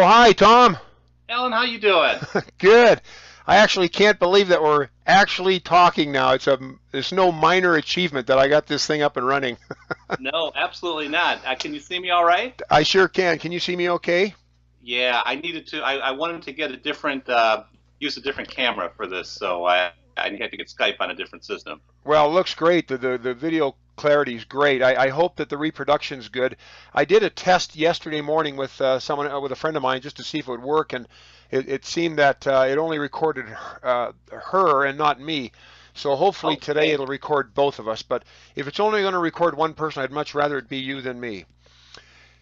hi, Tom. Alan, how you doing? Good. I actually can't believe that we're actually talking now. It's no minor achievement that I got this thing up and running. No, absolutely not. Can you see me all right? I sure can. Can you see me okay? Yeah, I needed to. I wanted to get a different, use a different camera for this, so I had to get Skype on a different system. Well, it looks great. The video clarity is great. I hope that the reproduction's good. I did a test yesterday morning with with a friend of mine just to see if it would work, and it seemed that it only recorded her and not me. So hopefully today Okay, it'll record both of us. But if it's only going to record one person, I'd much rather it be you than me.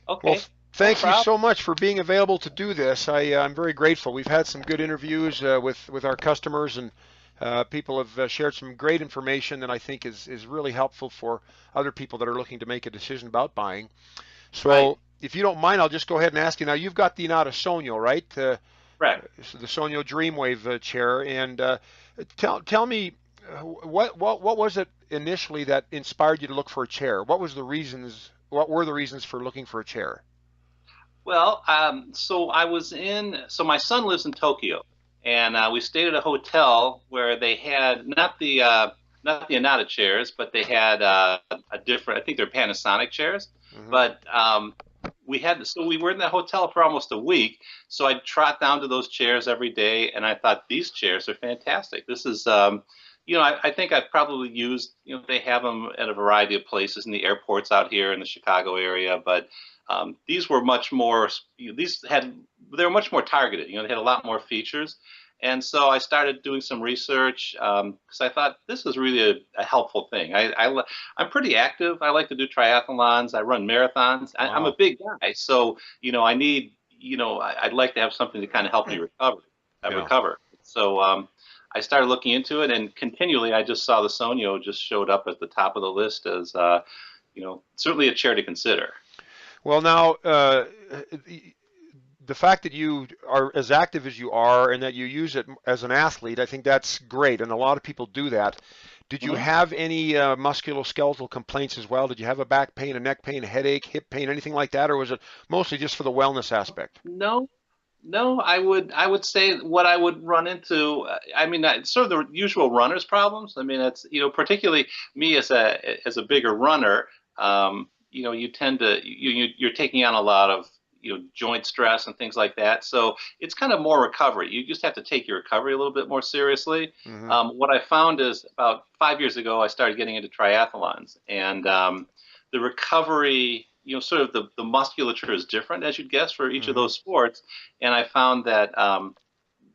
Well, okay, no thank you problem. so much for being available to do this. I'm very grateful. We've had some good interviews with our customers, and people have shared some great information that I think is really helpful for other people that are looking to make a decision about buying. Right, So, if you don't mind, I'll just go ahead and ask you now. You've got the Inada Sonio, right? correct. So the Sonio DreamWave chair, and tell me what was it initially that inspired you to look for a chair? What was the reasons? What were the reasons for looking for a chair? Well, so I was in. So my son lives in Tokyo, and we stayed at a hotel where they had not the Anata chairs, but they had a different. I think they're Panasonic chairs, Hmm. but so we were in the hotel for almost a week. So I'd trot down to those chairs every day, and I thought these chairs are fantastic. This is I think I've probably used, they have them at a variety of places in the airports out here in the Chicago area, but these were much more, they were much more targeted. They had a lot more features. And so I started doing some research because I thought this is really a helpful thing. I'm pretty active. I like to do triathlons. I run marathons. I'm a Wow. big guy. So, I need, I'd like to have something to kind of help me Yeah. recover. So I started looking into it, and continually I just saw the Sonio just showed up at the top of the list as, certainly a chair to consider. Well, now, the fact that you are as active as you are and that you use it as an athlete, I think that's great, and a lot of people do that. Did you Mhm. have any musculoskeletal complaints as well? Did you have a back pain, a neck pain, a headache, hip pain, anything like that, or was it mostly just for the wellness aspect? No, no, I would say what I would run into. I mean, sort of the usual runner's problems. I mean, it's particularly me as a bigger runner. You tend to you're taking on a lot of joint stress and things like that. So it's kind of more recovery. You just have to take your recovery a little bit more seriously. Hmm. What I found is about 5 years ago, I started getting into triathlons, and the recovery, sort of the musculature is different, as you'd guess, for each of Hmm. those sports. And I found that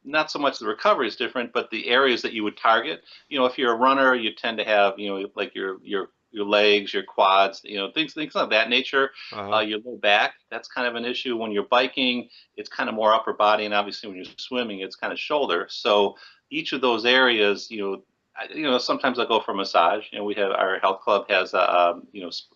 not so much the recovery is different, but the areas that you would target. If you're a runner, you tend to have, like your legs, your quads, things of that nature. Uh-huh. Your low back, that's kind of an issue. When you're biking, it's kind of more upper body, and obviously when you're swimming, it's kind of shoulder. So each of those areas, sometimes I go for massage. We have our health club has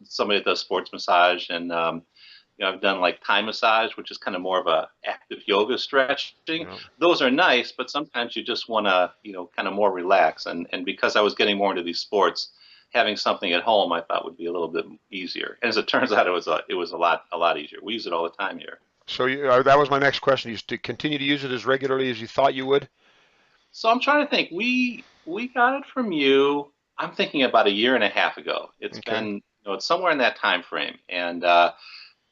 somebody that does sports massage, and I've done like Thai massage, which is kind of more of a active yoga stretching. Yeah. Those are nice, but sometimes you just want to, kind of more relax. And because I was getting more into these sports, having something at home I thought would be a little bit easier. And as it turns out, it was a lot easier. We use it all the time here. So that was my next question. You to continue to use it as regularly as you thought you would? So I'm trying to think. We got it from you. I'm thinking about a year and a half ago. It's Okay. been, it's somewhere in that time frame, and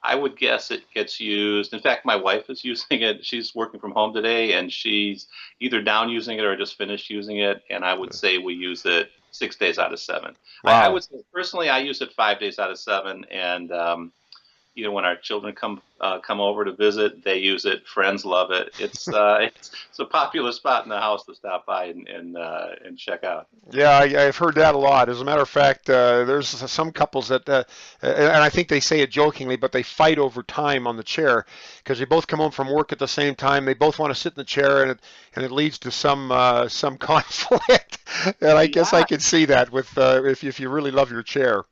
I would guess it gets used. In fact, my wife is using it. She's working from home today, and she's either down using it or just finished using it. And I would say we use it 6 days out of 7. I Wow. would say personally, I use it 5 days out of 7, and when our children come over to visit, they use it. Friends love it. It's a popular spot in the house to stop by and check out. Yeah, I've heard that a lot. As a matter of fact, there's some couples that, and I think they say it jokingly, but they fight over time on the chair because they both come home from work at the same time. They both want to sit in the chair, and it leads to some conflict. And I guess I Yeah, can see that with if you really love your chair.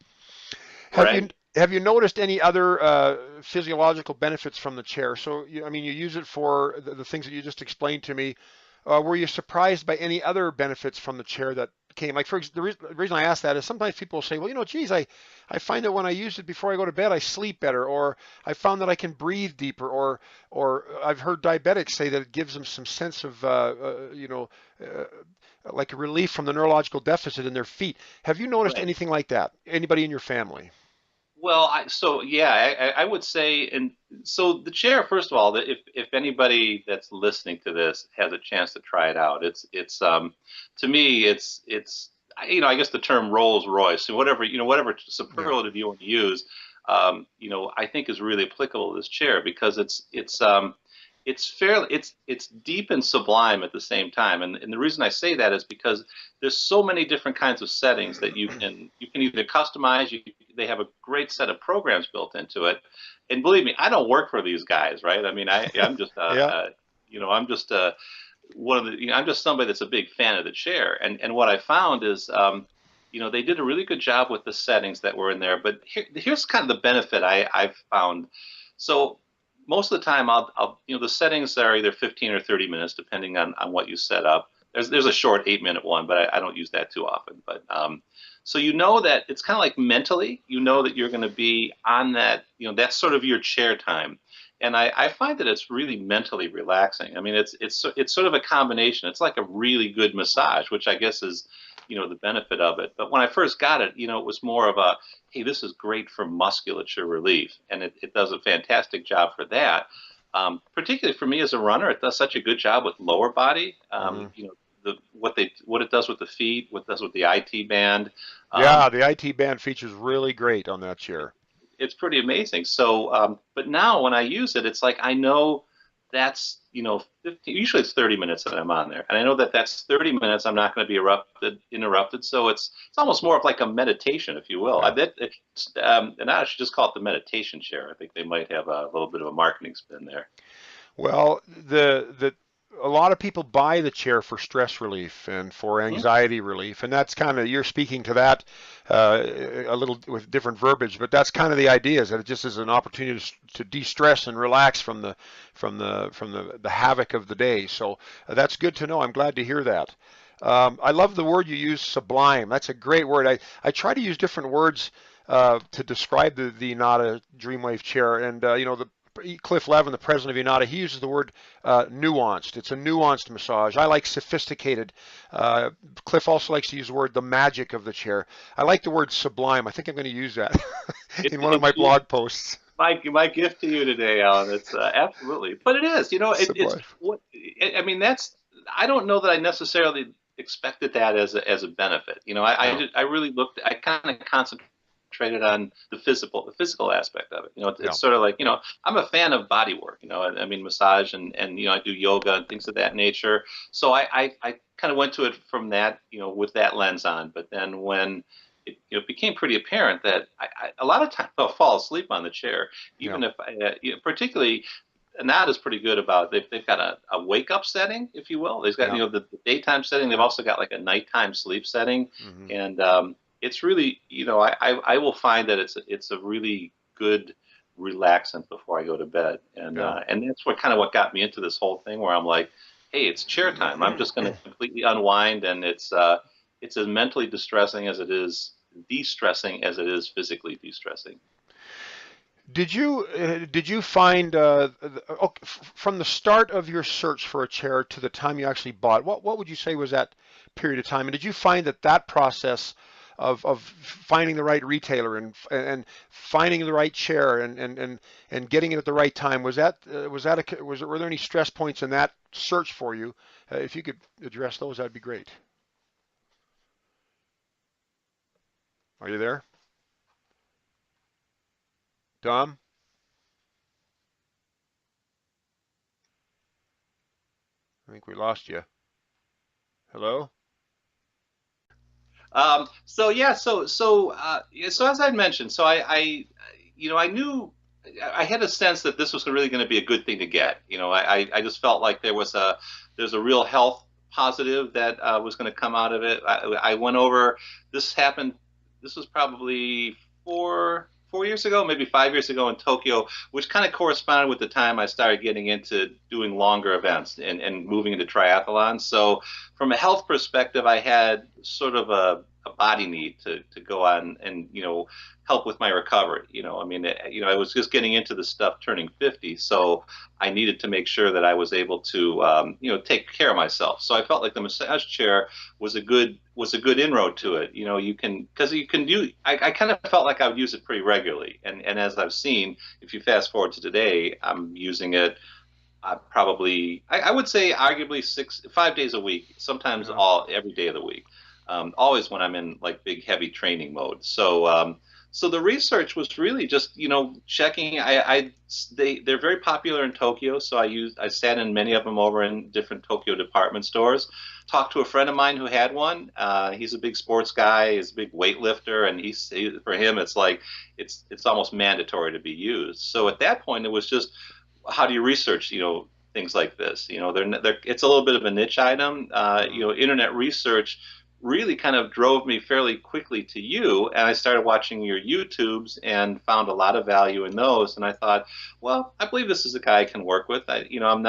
Have you right. have you noticed any other physiological benefits from the chair? So, I mean, you use it for the things that you just explained to me. Were you surprised by any other benefits from the chair that came. Like the reason I ask that is sometimes people say, well, geez, I find that when I use it before I go to bed, I sleep better, or I found that I can breathe deeper, or I've heard diabetics say that it gives them some sense of, uh, like a relief from the neurological deficit in their feet. Have you noticed Right. anything like that? Anybody in your family? Well, so yeah, I would say, and so the chair, first of all, that if anybody that's listening to this has a chance to try it out, it's to me it's I guess the term Rolls Royce, so whatever Yeah. superlative you want to use, I think is really applicable to this chair because it's fairly it's deep and sublime at the same time, and the reason I say that is because there's so many different kinds of settings that you can either customize. They have a great set of programs built into it, and believe me, I don't work for these guys, right? I mean, I'm just Yeah. I'm just one of the I'm just somebody that's a big fan of the chair, and what I found is they did a really good job with the settings that were in there. But here's kind of the benefit I've found. So most of the time, the settings are either 15 or 30 minutes, depending on what you set up. There's a short 8-minute one, but I don't use that too often. But so that it's kind of like mentally, that you're going to be on that, that's sort of your chair time. And I find that it's really mentally relaxing. I mean, it's sort of a combination. It's like a really good massage, which I guess is, the benefit of it. But when I first got it, it was more of a, hey, this is great for musculature relief, and it does a fantastic job for that. Particularly for me as a runner, it does such a good job with lower body. Hmm. What it does with the feet, what it does with the IT band. Um, Yeah, the IT band features really great on that chair. it's pretty amazing. So, but now when I use it, it's like I know that's 15, usually it's 30 minutes that I'm on there, and I know that that's 30 minutes I'm not going to be interrupted. So it's almost more of like a meditation, if you will. I Yeah. bet and I should just call it the meditation chair. I think they might have a little bit of a marketing spin there. Well, the a lot of people buy the chair for stress relief and for Hmm. anxiety relief, and that's kind of you're speaking to that a little with different verbiage, but that's kind of the idea is that it just is an opportunity to de-stress and relax from the havoc of the day. So that's good to know. I'm glad to hear that. I love the word you use, sublime. That's a great word. I try to use different words to describe the Inada DreamWave chair, and the Cliff Levin, the president of Unada, he uses the word nuanced. It's a nuanced massage. I like sophisticated. Cliff also likes to use the word the magic of the chair. I like the word sublime. I think I'm going to use that in one of my It's blog posts. my gift to you today, Alan. It's absolutely, but it is. It's Sublime. what I mean. That's I don't know that I necessarily expected that as a benefit. No. I really looked. I kind of concentrated on the physical aspect of it. Yeah. It's sort of like I'm a fan of body work. I mean massage and I do yoga and things of that nature. So I kind of went to it from that with that lens on. But then when it became pretty apparent that a lot of times I'll fall asleep on the chair, Yeah. even if particularly. And that is pretty good about they've got a wake up setting, if you will. They've got Yeah. the daytime setting. They've also got like a nighttime sleep setting, Hmm. and it's really I will find that it's a really good relaxant before I go to bed, Yeah. and that's what got me into this whole thing where I'm like, hey, it's chair time. I'm just going to completely unwind, and it's as mentally distressing as it is de-stressing as it is physically de-stressing. Did you find from the start of your search for a chair to the time you actually bought, what would you say was that period of time? And did you find that process of finding the right retailer and finding the right chair and getting it at the right time, were there any stress points in that search for you? If you could address those, that'd be great. Are you there, Dom? I think we lost you. Hello? So yeah, yeah, so as I mentioned, so I knew I had a sense that this was really going to be a good thing to get. I just felt like there's a real health positive that was going to come out of it. I went over. This happened. This was probably 4 years ago, maybe 5 years ago in Tokyo, which kind of corresponded with the time I started getting into doing longer events and moving into triathlons. So from a health perspective, I had sort of a body need to go on and, help with my recovery. I mean, I was just getting into the stuff turning 50. So I needed to make sure that I was able to, take care of myself. So I felt like the massage chair was a good inroad to it. Because you can do. I kind of felt like I would use it pretty regularly, and as I've seen, if you fast forward to today, I'm using it. Probably, I would say, arguably 5 days a week. Sometimes every day of the week. Always when I'm in like big heavy training mode. So the research was really just, checking. They're very popular in Tokyo, so I sat in many of them over in different Tokyo department stores. Talked to a friend of mine who had one. He's a big sports guy. He's a big weightlifter, and for him, it's like it's almost mandatory to be used. So at that point, it was just, how do you research, things like this? It's a little bit of a niche item. Internet research really kind of drove me fairly quickly to you, and I started watching your YouTubes and found a lot of value in those. And I thought, well, I believe this is a guy I can work with. I'm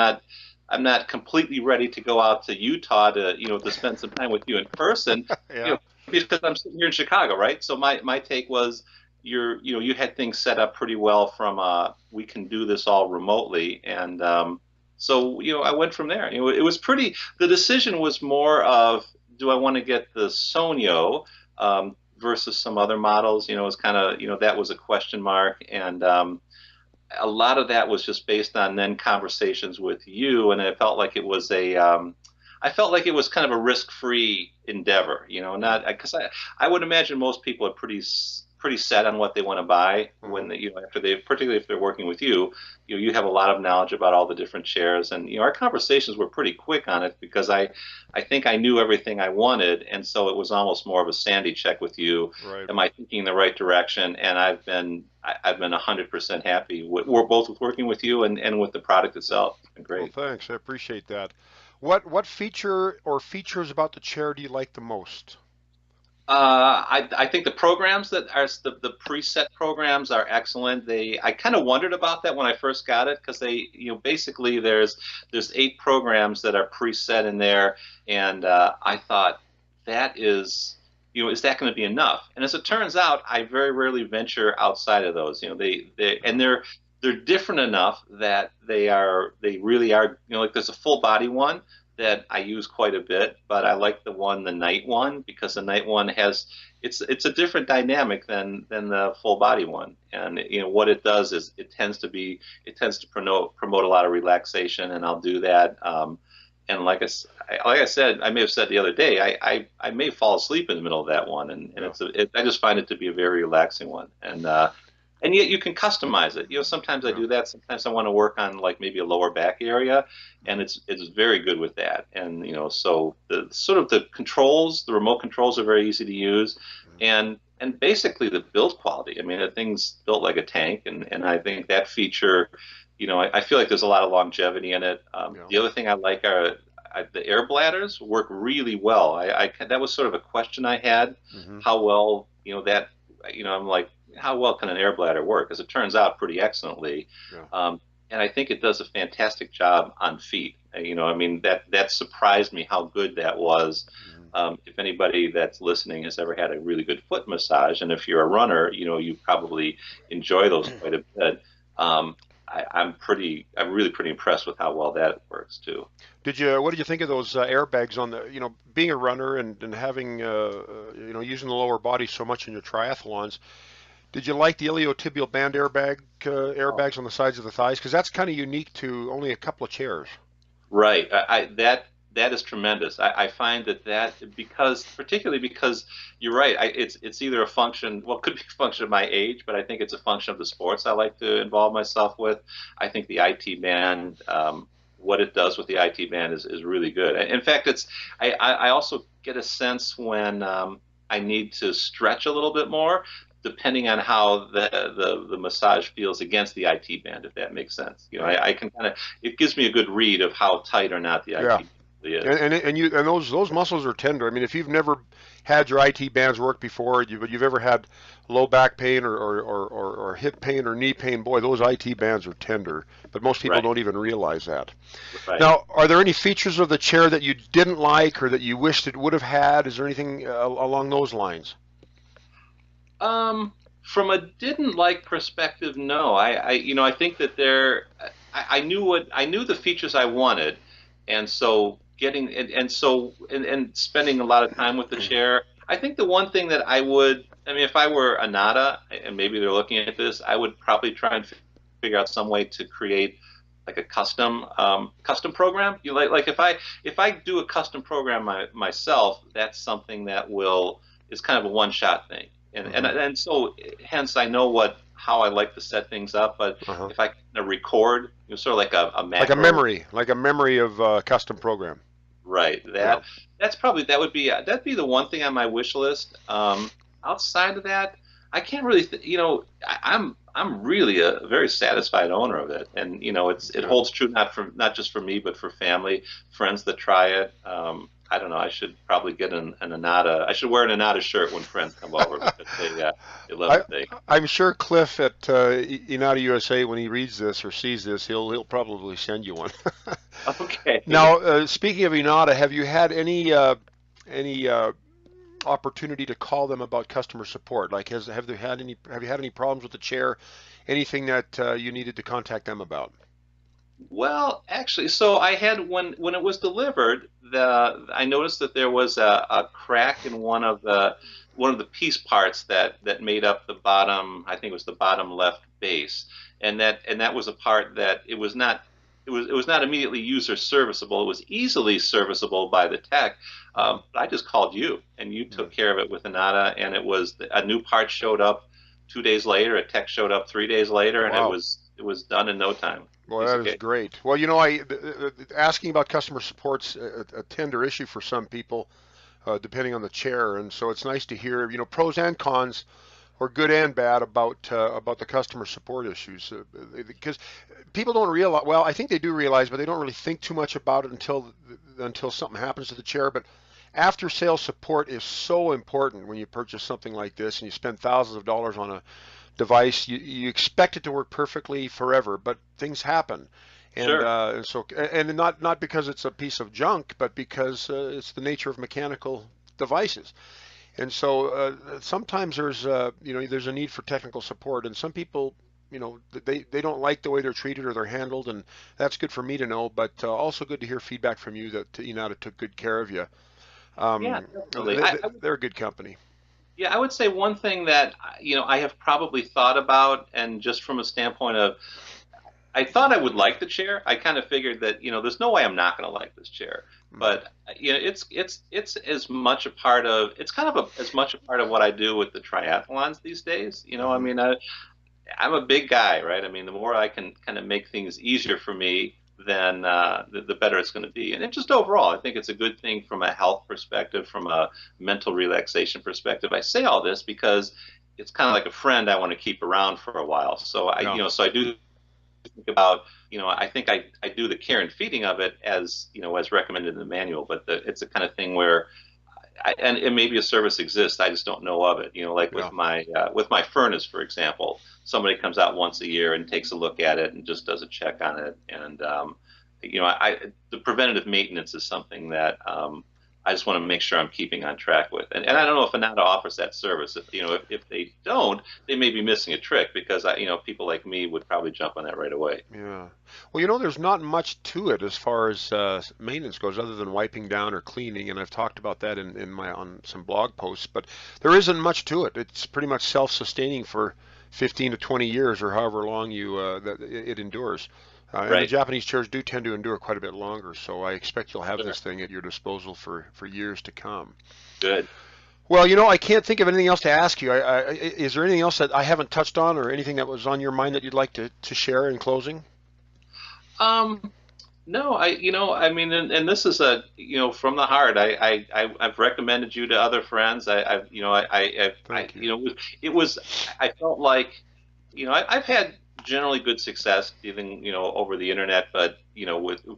not completely ready to go out to Utah to spend some time with you in person, Yeah. because I'm sitting here in Chicago, right? So my take was, you had things set up pretty well from we can do this all remotely, and so I went from there. It was pretty. The decision was more of, do I want to get the Sonyo versus some other models? It was kind of, that was a question mark. And a lot of that was just based on then conversations with you. And it felt like it was I felt like it was kind of a risk-free endeavor, not because I would imagine most people are pretty set on what they want to buy when particularly if they're working with you. You have a lot of knowledge about all the different chairs, and our conversations were pretty quick on it, because I think I knew everything I wanted, and so it was almost more of a sanity check with you. Right. Am I thinking in the right direction? And I've been 100% happy. We're both with working with you and with the product itself. It's been great. Well, thanks. I appreciate that. What feature or features about the chair do you like the most? I think the programs that are the preset programs are excellent. I kind of wondered about that when I first got it, because basically there's 8 programs that are preset in there, and I thought, that is that going to be enough? And as it turns out, I very rarely venture outside of those. They're different enough that they really are. Like, there's a full body one that I use quite a bit, but I like the night one, because the night one it's a different dynamic than the full body one. And what it does is it tends to promote a lot of relaxation, and I'll do that. And like I said, I may have said the other day, I may fall asleep in the middle of that one, and I just find it to be a very relaxing one. And yet you can customize it. Sometimes I do that. Sometimes I want to work on like maybe a lower back area, and it's very good with that. And so the sort of the remote controls are very easy to use, and basically the build quality. I mean, the thing's built like a tank, and I think that feature, I feel like there's a lot of longevity in it. The other thing I like are the air bladders work really well. That was sort of a question I had, how well I'm like, how well can an air bladder work? As it turns out, pretty excellently. Yeah. And I think it does a fantastic job on feet. I mean, that surprised me how good that was. If anybody that's listening has ever had a really good foot massage, and if you're a runner, you probably enjoy those quite a bit. I'm really pretty impressed with how well that works too. What did you think of those airbags on the, being a runner and having, using the lower body so much in your triathlons? Did you like the Iliotibial Band airbags on the sides of the thighs? Because that's kind of unique to only a couple of chairs. Right. That is tremendous. I find that particularly because you're right. It's either a function. Well, it could be a function of my age, but I think it's a function of the sports I like to involve myself with. I think the IT band, what it does with the IT band is really good. In fact, I also get a sense when I need to stretch a little bit more, depending on how the massage feels against the IT band, if that makes sense. I can it gives me a good read of how tight or not the IT band really is. And those muscles are tender. I mean, if you've never had your IT bands work before, but you've ever had low back pain or hip pain or knee pain, boy, those IT bands are tender. But most people Right, don't even realize that. right. Now, are there any features of the chair that you didn't like or that you wished it would have had? Is there anything along those lines? Um, from a didn't like perspective, no. I think that I knew I knew the features I wanted, and so and spending a lot of time with the chair. I think the one thing that I mean, if I were Anada, and maybe they're looking at this, I would probably try and figure out some way to create like a custom program. Like if I do a custom program myself, that's something that will is kind of a one shot thing. Hmm. And so hence I know how I like to set things up. But Uh-huh. if I kind record, sort of like a macro, Like a memory of custom program. right? Yeah. That's probably that'd be the one thing on my wish list. Outside of that, I can't really I'm really a very satisfied owner of it, and it Yeah. holds true not just for me but for family, friends that try it. I don't know. I should probably get an Anada. I should wear an Anada shirt when friends come over because they love I the thing. I'm sure Cliff at Inada USA, when he reads this or sees this, he'll probably send you one. Okay. Now, speaking of Inada, have you had any opportunity to call them about customer support? Like, have you had any problems with the chair? Anything that you needed to contact them about? Well, actually, so I had when it was delivered, I noticed that there was a crack in one of the piece parts that made up the bottom. I think it was the bottom left base, and that was a part that it was not immediately user serviceable. It was easily serviceable by the tech. But I just called you, and you Mm. took care of it with Anata, and it was a new part showed up 2 days later. A tech showed up 3 days later, and Wow. it was done in no time. Well, Piece that of is cake. great. Well, asking about customer support's a tender issue for some people, depending on the chair, and so it's nice to hear, pros and cons, or good and bad about the customer support issues, because people don't realize. Well, I think they do realize, but they don't really think too much about it until something happens to the chair. But after sales support is so important when you purchase something like this and you spend thousands of dollars on a device. You expect it to work perfectly forever, but things happen. And Sure. not because it's a piece of junk, but because it's the nature of mechanical devices. And so sometimes there's a need for technical support, and some people, they don't like the way they're treated or they're handled, and that's good for me to know. But also good to hear feedback from you that Inata took good care of you. Yeah, Um, definitely. they're a good company. Yeah, I would say one thing that I have probably thought about, and just from a standpoint of, I thought I would like the chair. I kind of figured that there's no way I'm not going to like this chair. Hmm. But it's as much a part of it's kind of as much a part of what I do with the triathlons these days. I Hmm. mean, I'm a big guy, right? I mean, the more I can kind of make things easier for me, then the better it's going to be. And it just overall, I think it's a good thing from a health perspective, from a mental relaxation perspective. I say all this because it's kind of like a friend I want to keep around for a while. So Yeah. so I do think about, I think I do the care and feeding of it as recommended in the manual, but it's a kind of thing where and maybe a service exists. I just don't know of it. Like Yeah. with my furnace, for example, somebody comes out once a year and takes a look at it and just does a check on it. And the preventative maintenance is something that I just want to make sure I'm keeping on track with. And I Yeah. don't know if Anata offers that service. If they don't, they may be missing a trick because people like me would probably jump on that right away. Yeah. Well, there's not much to it as far as maintenance goes, other than wiping down or cleaning, and I've talked about that in my on some blog posts. But there isn't much to it. It's pretty much self-sustaining for 15 to 20 years, or however long that it endures. And the Right. Japanese chairs do tend to endure quite a bit longer, so I expect you'll have Sure. this thing at your disposal for years to come. Good. Well, I can't think of anything else to ask you. Is there anything else that I haven't touched on, or anything that was on your mind that you'd like to share in closing? Um, No, I mean, and this is from the heart. I've recommended you to other friends. I've, Thank you. it was, I felt like, I've had generally good success dealing, over the internet, but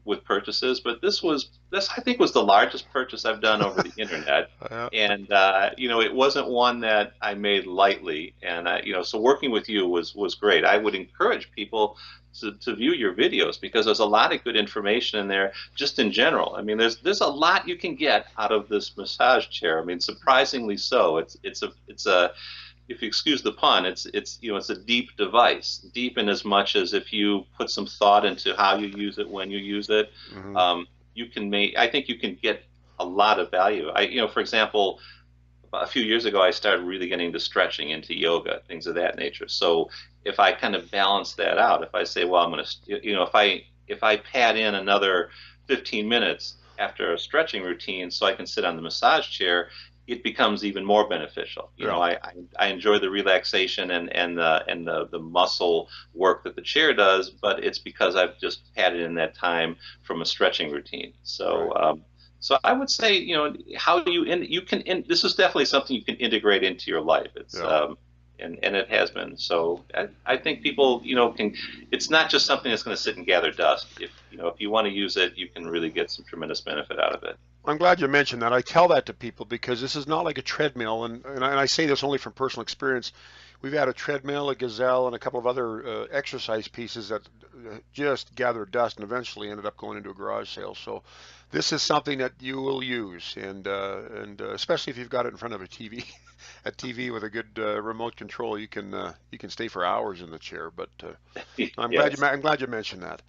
with purchases. But this I think was the largest purchase I've done over the internet, Yeah. and it wasn't one that I made lightly. And so working with you was great. I would encourage people to view your videos because there's a lot of good information in there, just in general. I mean, there's a lot you can get out of this massage chair. I mean, surprisingly so. It's a if you excuse the pun, it's a deep device, deep in as much as if you put some thought into how you use it, when you use it, Hmm. you can make. I think you can get a lot of value. For example, a few years ago, I started really getting into stretching, into yoga, things of that nature. So if I kind of balance that out, if I say, well, I'm going to, if I pad in another 15 minutes after a stretching routine, so I can sit on the massage chair, it becomes even more beneficial. Yeah. I enjoy the relaxation and the muscle work that the chair does, but it's because I've just padded in that time from a stretching routine. So. Right. So I would say, how do you can this is definitely something you can integrate into your life. It's Yeah. and it has been. So I think people, can. It's not just something that's going to sit and gather dust. If you want to use it, you can really get some tremendous benefit out of it. I'm glad you mentioned that. I tell that to people because this is not like a treadmill, and I say this only from personal experience. We've had a treadmill, a gazelle, and a couple of other exercise pieces that just gathered dust and eventually ended up going into a garage sale. So this is something that you will use, and especially if you've got it in front of a TV, a TV with a good remote control, you can stay for hours in the chair. But Yes, I'm glad you mentioned that.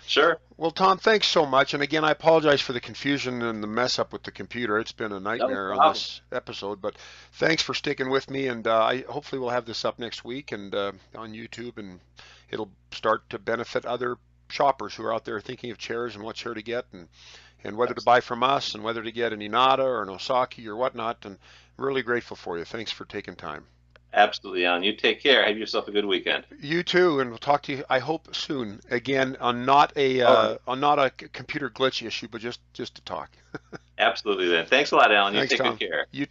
sure, Well, Tom, thanks so much. And again, I apologize for the confusion and the mess up with the computer. It's been a no nightmare on problem. this episode, but thanks for sticking with me. And I hopefully we'll have this up next week and on YouTube, and it'll start to benefit other shoppers who are out there thinking of chairs and what chair to get, and whether to buy from us and whether to get an Inada or an Osaki or whatnot. And really grateful for you. Thanks for taking time. Absolutely, Alan. You take care. Have yourself a good weekend. You too, and we'll talk to you. I hope soon again All right, on not a computer glitch issue, but just to talk. absolutely. Then, thanks a lot, Alan. You Thanks, take good Tom. care. You